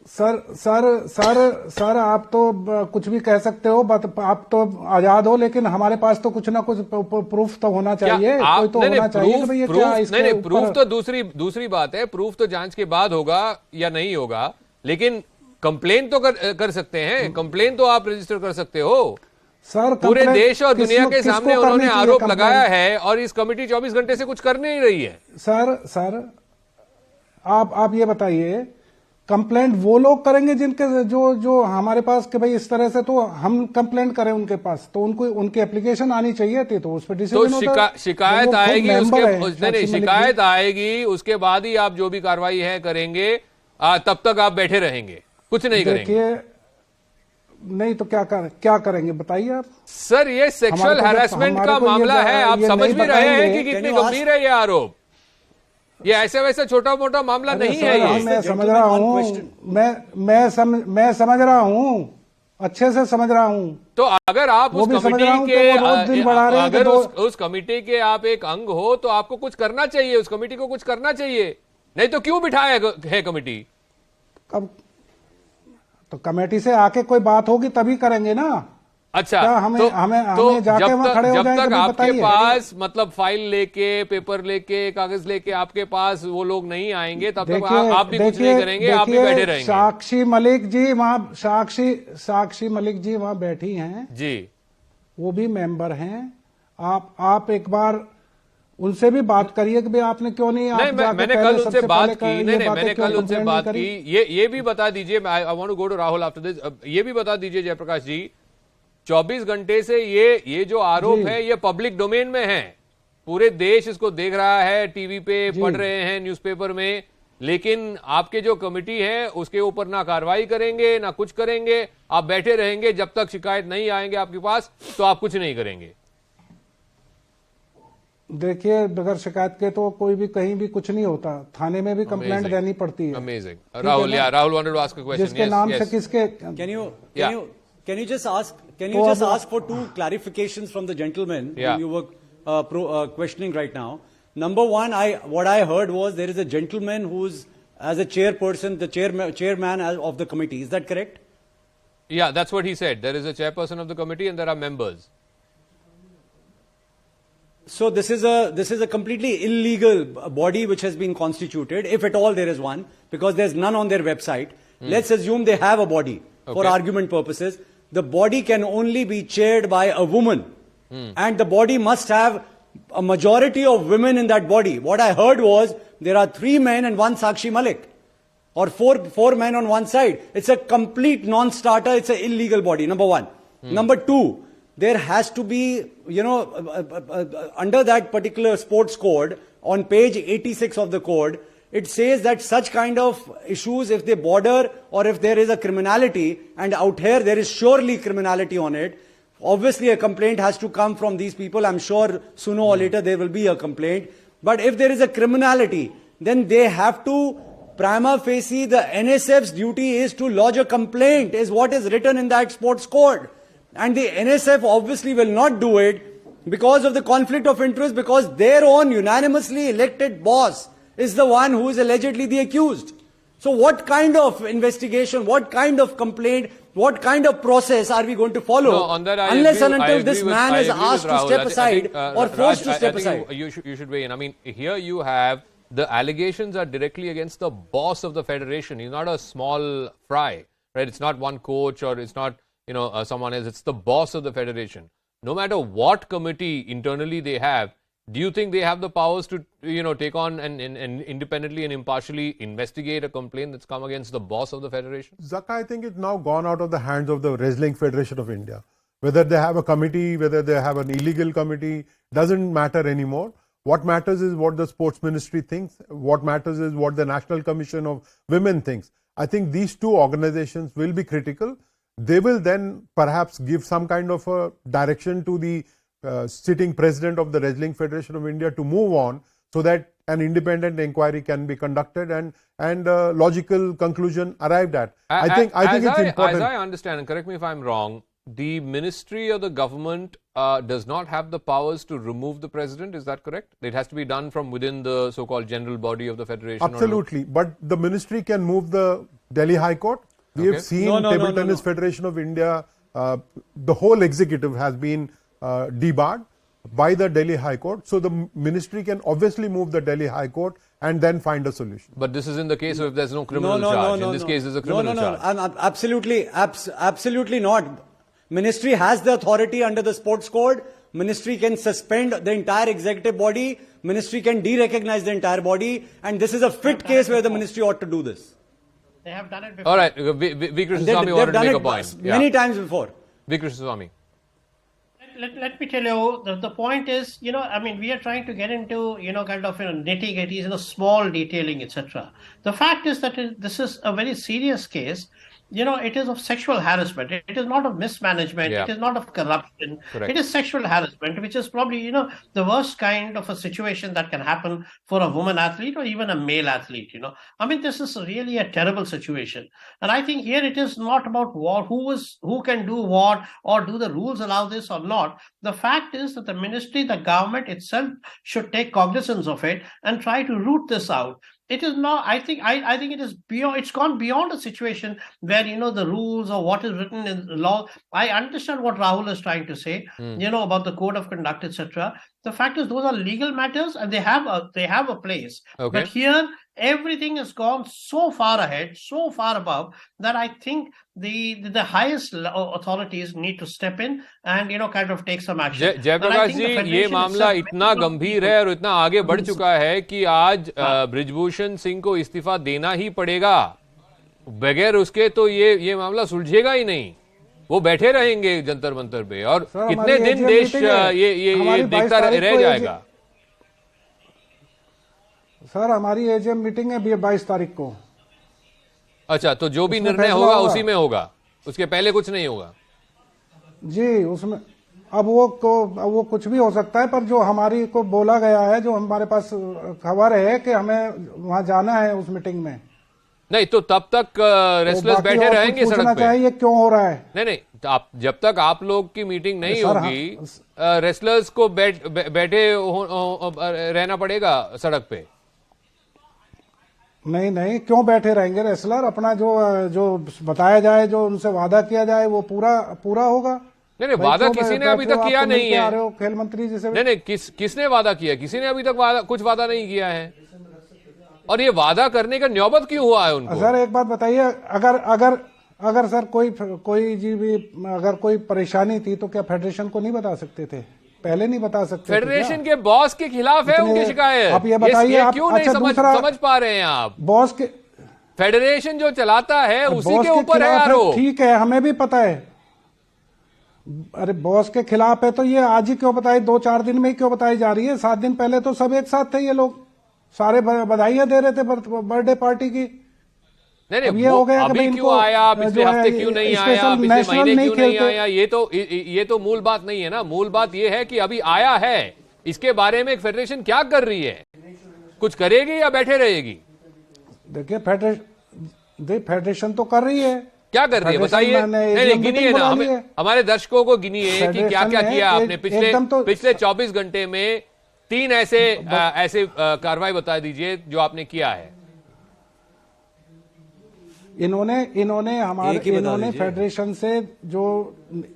सर आप तो कुछ भी कह सकते हो, आप तो आजाद हो, लेकिन हमारे पास तो कुछ ना कुछ प्रूफ तो होना चाहिए. कोई तो होना चाहिए. प्रूफ तो दूसरी बात है. प्रूफ तो जांच के बाद होगा या नहीं होगा, लेकिन कंप्लेन तो कर सकते हैं. कंप्लेन तो आप रजिस्टर कर सकते हो. सर, पूरे देश और दुनिया के सामने उन्होंने आरोप लगाया है और इस कमेटी 24 घंटे से कुछ कर नहीं रही है. सर आप ये बताइए, कंप्लेंट वो लोग करेंगे जिनके जो हमारे पास कि भाई इस तरह से, तो हम कंप्लेंट करें उनके पास, तो उनकी एप्लीकेशन आनी चाहिए थी, तो उस पर डिसीजन होता. शिकायत आएगी, शिकायत आएगी, उसके बाद ही आप जो भी कार्रवाई है करेंगे. तब तक आप बैठे रहेंगे, कुछ नहीं करेंगे. नहीं तो क्या करेंगे बताइए आप. सर, ये सेक्सुअल हैरेसमेंट का मामला है, आप समझ भी रहे हैं कि कितनी गंभीर है ये आरोप. ये ऐसे वैसे छोटा मोटा मामला नहीं है. ये मैं समझ रहा हूँ, मैं समझ रहा हूँ, अच्छे से समझ रहा हूँ. तो अगर आप उस कमेटी के आप एक अंग हो तो आपको कुछ करना चाहिए, उस कमेटी को कुछ करना चाहिए. नहीं तो क्यों बिठाया है कमेटी? तो कमेटी से आके कोई बात होगी तभी करेंगे ना. अच्छा, हमें जाके वहां खड़े हो जाएंगे. जब तक आपके पास मतलब फाइल लेके, पेपर लेके, कागज लेके आपके पास वो लोग नहीं आएंगे, तब तक आप भी कुछ नहीं करेंगे, आप भी बैठे रहेंगे. साक्षी मलिक जी वहां बैठी हैं जी, वो भी मेंबर हैं. आप एक बार उनसे भी बात करिए कि भाई आपने क्यों नहीं. मैंने कल उनसे बात की. मैंने कल उनसे बात की. ये भी बता दीजिए, I want to go to Rahul after this. ये भी बता दीजिए जयप्रकाश जी, 24 घंटे से ये जो आरोप है ये पब्लिक डोमेन में है, पूरे देश इसको देख रहा है, टीवी पे पढ़ रहे हैं, न्यूज़पेपर में. लेकिन आपके जो कमेटी है उसके ऊपर ना कार्रवाई करेंगे ना कुछ करेंगे, आप बैठे रहेंगे जब तक शिकायत नहीं आएंगे आपके पास, तो आप कुछ नहीं करेंगे। देखिए, बगैर शिकायत के तो कोई भी कहीं भी कुछ नहीं होता, थाने में भी कंप्लेंट देनी पड़ती है। Amazing. Rahul, Rahul wanted to ask a question. जिसके नाम से किसके Can you just ask for two clarifications from the gentleman whom you were questioning right now? Number one, what I heard was there is a gentleman who's as a chairperson, the chairman of the committee. Is that correct? Yeah, that's what he said. There is a chairperson of the committee and there are members. So this is a completely illegal body which has been constituted, if at all there is one, because there's none on their website. Let's assume they have a body for argument purposes. The body can only be chaired by a woman, and the body must have a majority of women in that body. What I heard was there are 3 men and 1 Sakshi Malik, or four men on one side. It's a complete non-starter. It's an illegal body, number one. Number two, there has to be, under that particular sports code, on page 86 of the code, it says that such kind of issues, if they border or if there is a criminality, and out here there is surely criminality on it, obviously a complaint has to come from these people. I'm sure sooner or later there will be a complaint. But if there is a criminality, then they have to, prima facie, the NSF's duty is to lodge a complaint, is what is written in that sports code. And the NSF obviously will not do it because of the conflict of interest, because their own unanimously elected boss is the one who is allegedly the accused. So what kind of investigation, what kind of complaint, what kind of process are we going to follow? No, on that unless and until this man is asked to step aside or forced to step aside. You should weigh in. I mean, here you have the allegations are directly against the boss of the federation. He's not a small fry, right? It's not one coach or it's not someone else. It's the boss of the federation. No matter what committee internally they have, do you think they have the powers to, take on and independently and impartially investigate a complaint that's come against the boss of the federation? Zaka, I think it's now gone out of the hands of the Wrestling Federation of India. Whether they have a committee, whether they have an illegal committee, doesn't matter anymore. What matters is what the Sports Ministry thinks. What matters is what the National Commission of Women thinks. I think these two organizations will be critical. They will then perhaps give some kind of a direction to the sitting president of the Wrestling Federation of India to move on, so that an independent inquiry can be conducted and a logical conclusion arrived at. I think it's important. As I understand, and correct me if I'm wrong, the ministry or the government does not have the powers to remove the president. Is that correct? It has to be done from within the so-called general body of the federation. Absolutely, but the ministry can move the Delhi High Court. We have seen Table Tennis Federation of India, the whole executive has been debarred by the Delhi High Court. So the ministry can obviously move the Delhi High Court and then find a solution. But this is in the case of if there's no criminal charge. In this case, there's a criminal charge. Absolutely not. Ministry has the authority under the sports code. Ministry can suspend the entire executive body. Ministry can de-recognize the entire body. And this is a fit case where the ministry ought to do this. They have done it before. All right, V. Krishnaswamy wanted to make a point. Many times before. V. Krishnaswamy. Let me tell you, the point is, we are trying to get into, nitty-gritties, small detailing, etc. The fact is that this is a very serious case. It is of sexual harassment. It is not of mismanagement. It is not of corruption. Correct. It is sexual harassment, which is probably, the worst kind of a situation that can happen for a woman athlete or even a male athlete, This is really a terrible situation. And I think here it is not about who can do what, or do the rules allow this or not. The fact is that the ministry, the government itself should take cognizance of it and try to root this out. It is not, I think it is beyond, it's gone beyond a situation where, the rules or what is written in the law. I understand what Rahul is trying to say, about the code of conduct, etc. The fact is those are legal matters and they have a place. Okay. But here, everything has gone so far ahead, so far above, that I think the highest authorities need to step in and, take some action. Jayaprakash जी, ये मामला इतना गंभीर है और इतना आगे बढ़ चुका है कि आज बृजभूषण सिंह को इस्तीफा देना ही पड़ेगा. बगैर उसके तो ये मामला सुलझेगा ही नहीं. वो बैठे रहेंगे जंतर मंतर पे और कितने दिन देश ये देखता रह जाएगा. सर हमारी एजीएम मीटिंग है 22 तारीख को। अच्छा, तो जो भी निर्णय होगा उसी में होगा, उसके पहले कुछ नहीं होगा? जी, उसमें अब वो कुछ भी हो सकता है, पर जो हमारी को बोला गया है, जो हमारे पास खबर है कि हमें वहां जाना है उस मीटिंग में। नहीं तो तब तक रेसलर्स बैठे रहेंगे सड़क पे? चाहिए क्यों हो रहा है? नहीं, आप जब तक आप लोग की मीटिंग नहीं होगी रेसलर्स को बैठे रहना पड़ेगा सड़क पे। नहीं, क्यों बैठे रहेंगे रेसलर? अपना जो बताया जाए, जो उनसे वादा किया जाए वो पूरा होगा। नहीं, वादा किसी ने अभी तक किया नहीं है। खेल मंत्री जी से नहीं, किसने वादा किया? किसी ने अभी तक कुछ वादा नहीं किया है। और ये वादा करने का नौबत क्यों हुआ है उनको? सर एक बात बताइए, अगर सर कोई परेशानी थी तो क्या फेडरेशन को नहीं बता सकते थे? पहले नहीं बता सकते? फेडरेशन के बॉस के खिलाफ है उनकी शिकायत। आप ये बताइए, क्यों नहीं समझ पा रहे हैं आप? बॉस के फेडरेशन जो चलाता है उसी के ऊपर है आरोप। ठीक है, हमें भी पता है। अरे बॉस के खिलाफ है तो ये आज ही क्यों बताई? 2-4 दिन में ही क्यों बताई जा रही है? 7 दिन पहले तो सब एक साथ थे, ये लोग सारे बधाइयां दे रहे थे बर्थडे पार्टी की। नहीं, ये हो गया अभी क्यों आया, पिछले हफ्ते क्यों नहीं आया, पिछले महीने क्यों नहीं आया? ये तो मूल बात नहीं है ना। मूल बात ये है कि अभी आया है, इसके बारे में फेडरेशन क्या कर रही है? कुछ करेगी या बैठे रहेगी? देखिए फेडरेशन तो कर रही है। क्या कर रही है बताइए? नहीं, गिनिए ना, हमारे दर्शकों को गिनिए कि क्या क्या किया आपने पिछले 24 घंटे में। 3 ऐसे कार्रवाई बता दीजिए जो आपने किया है। इन्होंने फेडरेशन से जो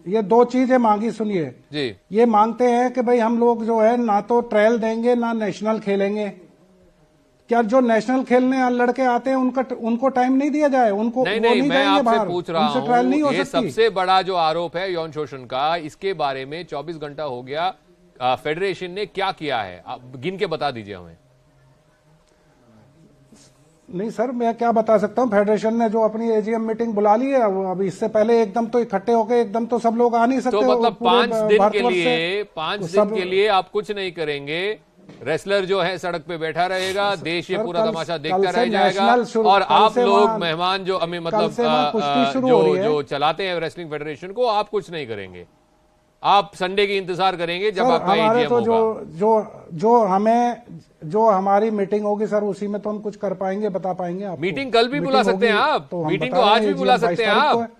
ये 2 चीजें मांगी, सुनिए जी। ये मांगते हैं कि भाई हम लोग जो है ना तो ट्रायल देंगे ना नेशनल खेलेंगे। क्या जो नेशनल खेलने लड़के आते हैं उनको टाइम नहीं दिया जाए? उनको नहीं, मैं आपसे पूछ रहा हूं, ये सबसे बड़ा जो आरोप है यौन शोषण का, इसके बारे में 24 घंटा हो गया, फेडरेशन ने क्या किया है? आप गिन के बता दीजिए हमें। नहीं सर, मैं क्या बता सकता हूं। फेडरेशन ने जो अपनी एजीएम मीटिंग बुला ली है, अब इससे पहले एकदम तो इकट्ठे होकर एकदम तो सब लोग आ नहीं सकते। तो मतलब 5 दिन के लिए आप कुछ नहीं करेंगे, रेसलर जो है सड़क पे बैठा रहेगा, देश ये पूरा तमाशा देखता रह जाएगा, और आप लोग मेहमान जो मतलब जो चलाते हैं रेसलिंग फेडरेशन को, आप कुछ नहीं करेंगे। आप संडे की इंतजार करेंगे जब आपका एजीएम होगा। जो हमारी मीटिंग होगी सर, उसी में तो हम कुछ कर पाएंगे, बता पाएंगे। आप मीटिंग कल भी बुला सकते हैं आप, मीटिंग को आज भी बुला सकते हैं आप।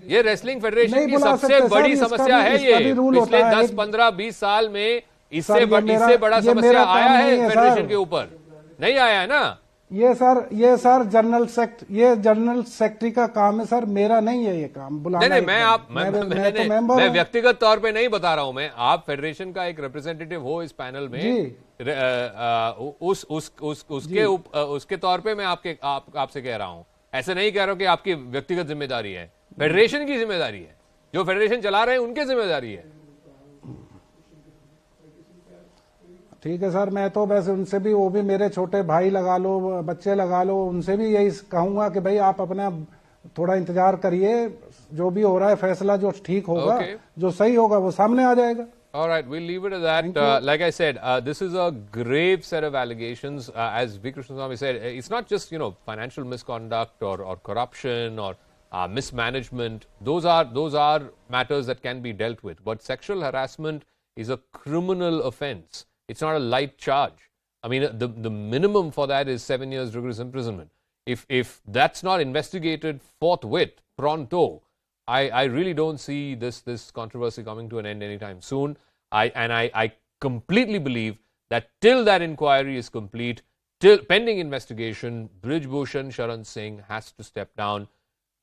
ये रेसलिंग फेडरेशन की सबसे बड़ी समस्या है। ये पिछले 10, 15, 20 साल में इससे बड़ा समस्या आया है फेडरेशन के ऊपर? नहीं आया है ना। ये सर जनरल सेक्रेटरी का काम है सर, मेरा नहीं है ये काम बुलाना। नहीं, मैं व्यक्तिगत तौर पे नहीं बता रहा हूं। मैं आप फेडरेशन का एक रिप्रेजेंटेटिव हो इस पैनल में, उसके तौर पे मैं आपसे कह रहा हूं। ऐसे नहीं कह रहा हूं कि आपकी व्यक्तिगत जिम्मेदारी है, फेडरेशन की जिम्मेदारी है। जो फेडरेशन चला रहे हैं उनकी जिम्मेदारी है। ठीक है सर, मैं तो वैसे उनसे भी, वो भी मेरे छोटे भाई लगा लो, बच्चे लगा लो, उनसे भी यही कहूंगा कि भाई आप अपना थोड़ा इंतजार करिए। जो भी हो रहा है फैसला जो ठीक होगा, जो सही होगा वो सामने आ जाएगा। All right, we'll leave it at that. Like I said, this is a grave set of allegations. As V. Krishnaswamy said, it's not just, financial misconduct or corruption or mismanagement. Those are matters that can be dealt with. But sexual harassment is a criminal offense. It's not a light charge. I mean, the minimum for that is 7 years rigorous imprisonment. If that's not investigated forthwith, pronto, I really don't see this controversy coming to an end anytime soon. I completely believe that till that inquiry is complete, till pending investigation, Brij Bhushan Singh has to step down.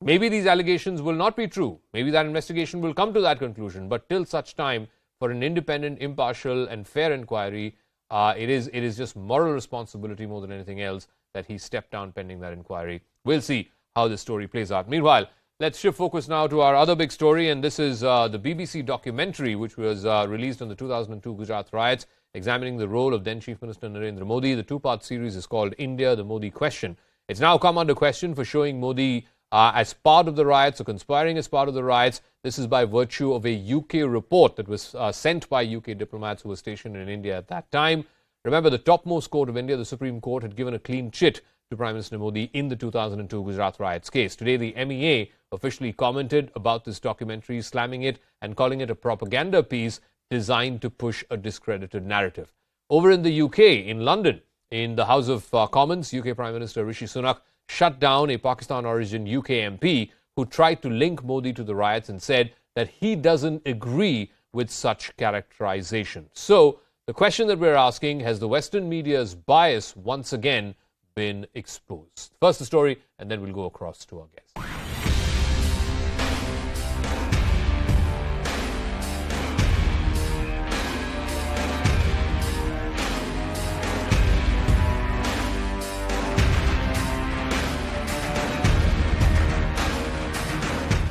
Maybe these allegations will not be true. Maybe that investigation will come to that conclusion. But till such time, for an independent, impartial and fair inquiry, it is just moral responsibility more than anything else that he stepped down pending that inquiry. We'll see how this story plays out. Meanwhile, let's shift focus now to our other big story, and this is the BBC documentary which was released on the 2002 Gujarat riots, examining the role of then Chief Minister Narendra Modi. The 2-part series is called India, the Modi Question. It's now come under question for showing Modi as part of the riots or conspiring as part of the riots. This is by virtue of a UK report that was sent by UK diplomats who were stationed in India at that time. Remember, the topmost court of India, the Supreme Court, had given a clean chit to Prime Minister Modi in the 2002 Gujarat riots case. Today, the MEA officially commented about this documentary, slamming it and calling it a propaganda piece designed to push a discredited narrative. Over in the UK, in London, in the House of Commons, UK Prime Minister Rishi Sunak shut down a Pakistan-origin UK MP who tried to link Modi to the riots and said that he doesn't agree with such characterization. So, the question that we're asking, has the Western media's bias once again been exposed? First the story, and then we'll go across to our guest.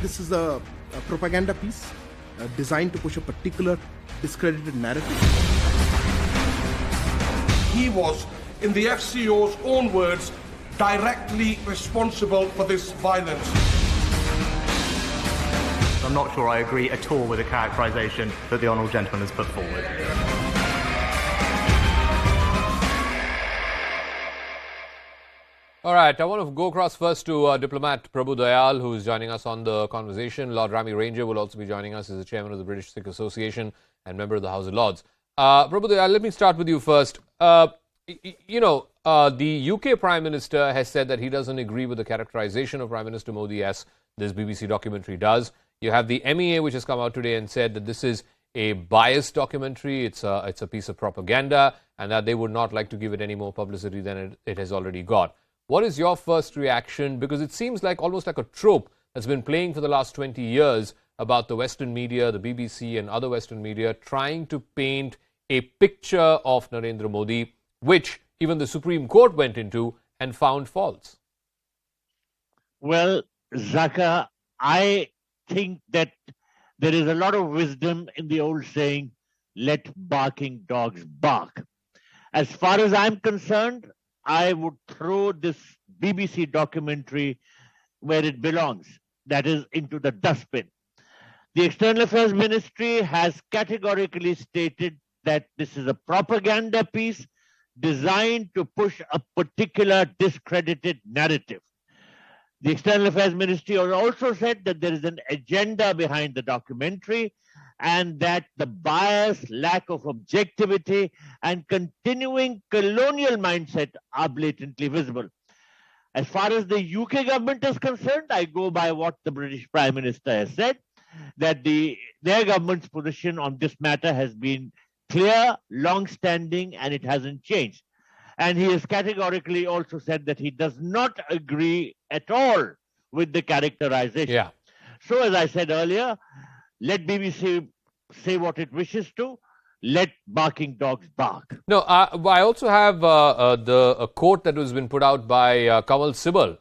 This is a propaganda piece designed to push a particular discredited narrative. He was, in the FCO's own words, directly responsible for this violence. I'm not sure I agree at all with the characterisation that the Honourable Gentleman has put forward. All right, I want to go across first to diplomat Prabhu Dayal, who is joining us on the conversation. Lord Rami Ranger will also be joining us as the chairman of the British Sikh Association and member of the House of Lords. Prabhu Dayal, let me start with you first. The UK Prime Minister has said that he doesn't agree with the characterization of Prime Minister Modi as this BBC documentary does. You have the MEA, which has come out today and said that this is a biased documentary, it's a piece of propaganda, and that they would not like to give it any more publicity than it has already got. What is your first reaction? Because it seems like almost like a trope that's been playing for the last 20 years about the Western media, the BBC and other Western media, trying to paint a picture of Narendra Modi, which even the Supreme Court went into and found false. Well, Zaka, I think that there is a lot of wisdom in the old saying, let barking dogs bark. As far as I'm concerned, I would throw this BBC documentary where it belongs, that is, into the dustbin. The External Affairs Ministry has categorically stated that this is a propaganda piece designed to push a particular discredited narrative. The External Affairs Ministry has also said that there is an agenda behind the documentary and that the bias, lack of objectivity, and continuing colonial mindset are blatantly visible. As far as the UK government is concerned, I go by what the British Prime Minister has said, that their government's position on this matter has been clear, long-standing, and it hasn't changed. And he has categorically also said that he does not agree at all with the characterization. Yeah. So, as I said earlier, let BBC say what it wishes to. Let barking dogs bark. No, I also have a quote that has been put out by Kamal Sibal,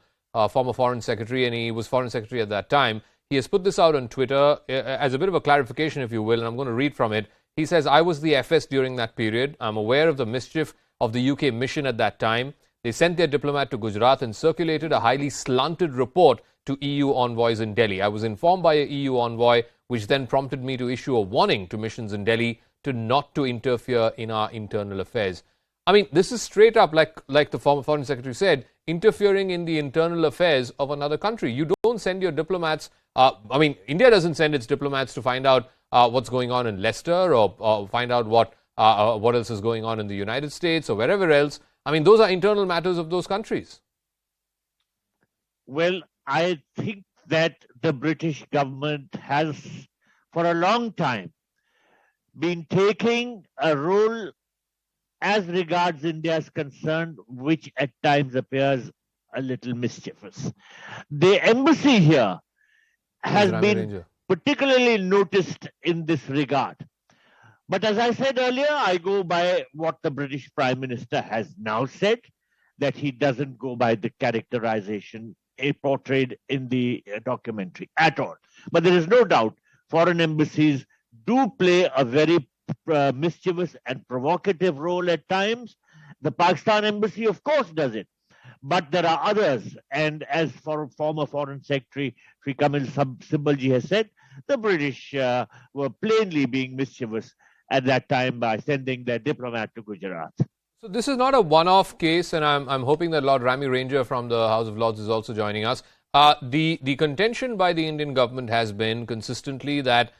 former Foreign Secretary, and he was Foreign Secretary at that time. He has put this out on Twitter as a bit of a clarification, if you will, and I'm going to read from it. He says, I was the FS during that period. I'm aware of the mischief of the UK mission at that time. They sent their diplomat to Gujarat and circulated a highly slanted report to EU envoys in Delhi. I was informed by a EU envoy, which then prompted me to issue a warning to missions in Delhi to not to interfere in our internal affairs. I mean, this is straight up, like the former Foreign Secretary said, interfering in the internal affairs of another country. You don't send your diplomats, India doesn't send its diplomats to find out what's going on in Leicester or find out what else is going on in the United States or wherever else. I mean, those are internal matters of those countries. Well, I think that the British government has, for a long time, been taking a role as regards India is concerned, which at times appears a little mischievous. The embassy here has been particularly noticed in this regard. But as I said earlier, I go by what the British Prime Minister has now said, that he doesn't go by the characterization portrayed in the documentary at all. But there is no doubt foreign embassies do play a very mischievous and provocative role at times. The Pakistan embassy, of course, does it. But there are others. And as for former Foreign Secretary Sri Kamal Sibalji has said, the British were plainly being mischievous at that time by sending their diplomat to Gujarat. So this is not a one-off case, and I'm hoping that Lord Rami Ranger from the House of Lords is also joining us. The contention by the Indian government has been consistently that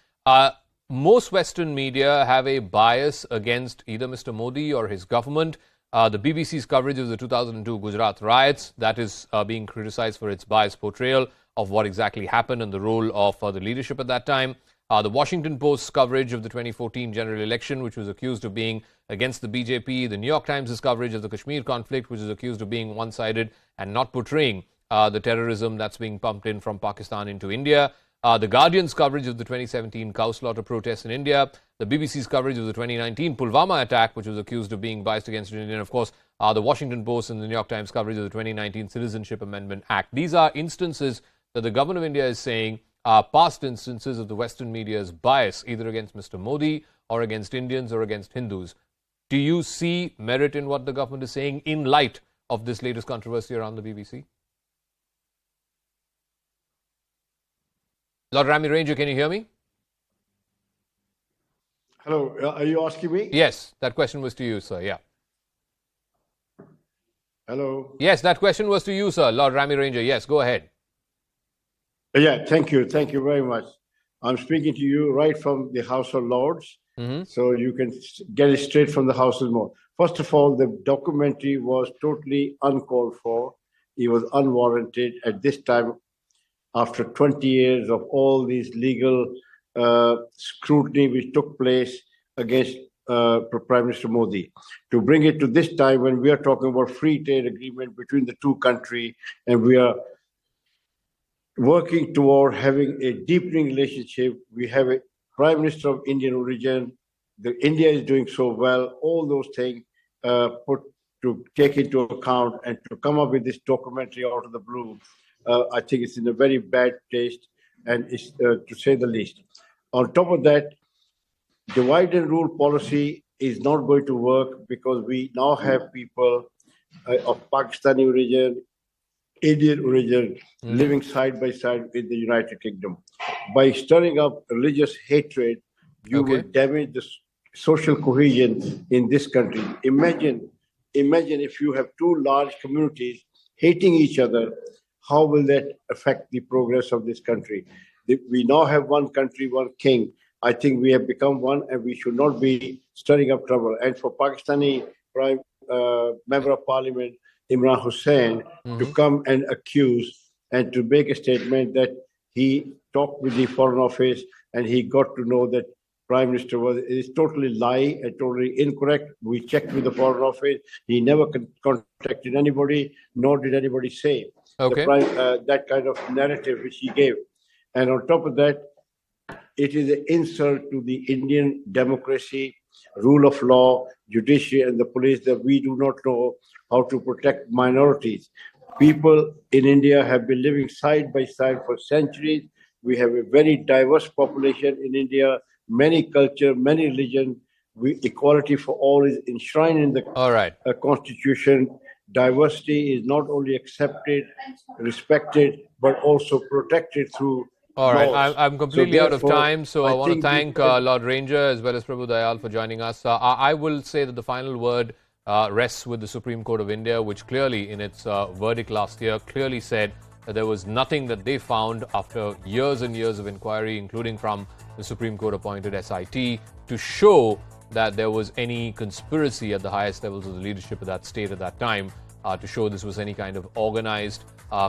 most Western media have a bias against either Mr. Modi or his government. The BBC's coverage of the 2002 Gujarat riots, that is being criticized for its biased portrayal of what exactly happened and the role of the leadership at that time. The Washington Post's coverage of the 2014 general election, which was accused of being against the BJP. The New York Times' coverage of the Kashmir conflict, which is accused of being one-sided and not portraying the terrorism that's being pumped in from Pakistan into India. The Guardian's coverage of the 2017 cow slaughter protests in India. The BBC's coverage of the 2019 Pulwama attack, which was accused of being biased against India. And, of course, the Washington Post and the New York Times coverage of the 2019 Citizenship Amendment Act. These are instances that the government of India is saying are past instances of the Western media's bias, either against Mr. Modi or against Indians or against Hindus. Do you see merit in what the government is saying in light of this latest controversy around the BBC? Lord Rami Ranger, can you hear me? Hello, are you asking me? Yes, that question was to you, sir, yeah. Hello? Yes, that question was to you, sir, Lord Rami Ranger. Yes, go ahead. Yeah, thank you. Thank you very much. I'm speaking to you right from the House of Lords, so you can get it straight from the House of Lords. First of all, the documentary was totally uncalled for. It was unwarranted at this time, after 20 years of all these legal scrutiny which took place against Prime Minister Modi. To bring it to this time when we are talking about free trade agreement between the two countries, and we are working toward having a deepening relationship. We have a Prime Minister of Indian origin. India is doing so well. All those things put to take into account and to come up with this documentary out of the blue, I think it's in a very bad taste, and it's to say the least. On top of that, divide and rule policy is not going to work because we now have people of Pakistani origin, Indian origin, living side by side in the United Kingdom. By stirring up religious hatred, you will damage the social cohesion in this country. Imagine if you have two large communities hating each other, how will that affect the progress of this country? We now have one country, one king. I think we have become one, and we should not be stirring up trouble. And for Pakistani Member of Parliament, Imran Hussain, to come and accuse and to make a statement that he talked with the Foreign Office and he got to know that Prime Minister is totally lie and totally incorrect. We checked with the Foreign Office. He never contacted anybody, nor did anybody say that kind of narrative which he gave. And on top of that, it is an insult to the Indian democracy, rule of law, judiciary, and the police that we do not know how to protect minorities. People in India have been living side by side for centuries. We have a very diverse population in India, many culture, many religion. Equality for all is enshrined in the Constitution. Diversity is not only accepted, respected, but also protected through All right, laws. I'm completely out of time, so I want to think thank Lord Ranger as well as Prabhu Dayal for joining us. I will say that the final word rests with the Supreme Court of India, which clearly, in its verdict last year, clearly said that there was nothing that they found after years and years of inquiry, including from the Supreme Court-appointed SIT, to show that there was any conspiracy at the highest levels of the leadership of that state at that time, to show this was any kind of organized,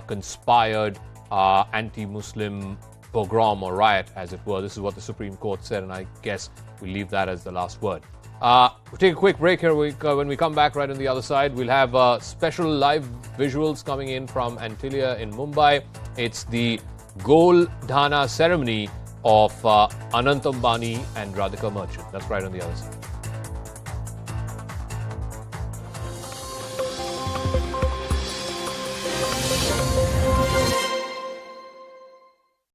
conspired, anti-Muslim pogrom or riot, as it were. This is what the Supreme Court said, and I guess we leave that as the last word. We'll take a quick break here. When we come back right on the other side, we'll have special live visuals coming in from Antilia in Mumbai. It's the Gol Dhana ceremony of Anant Ambani and Radhika Merchant. That's right on the other side.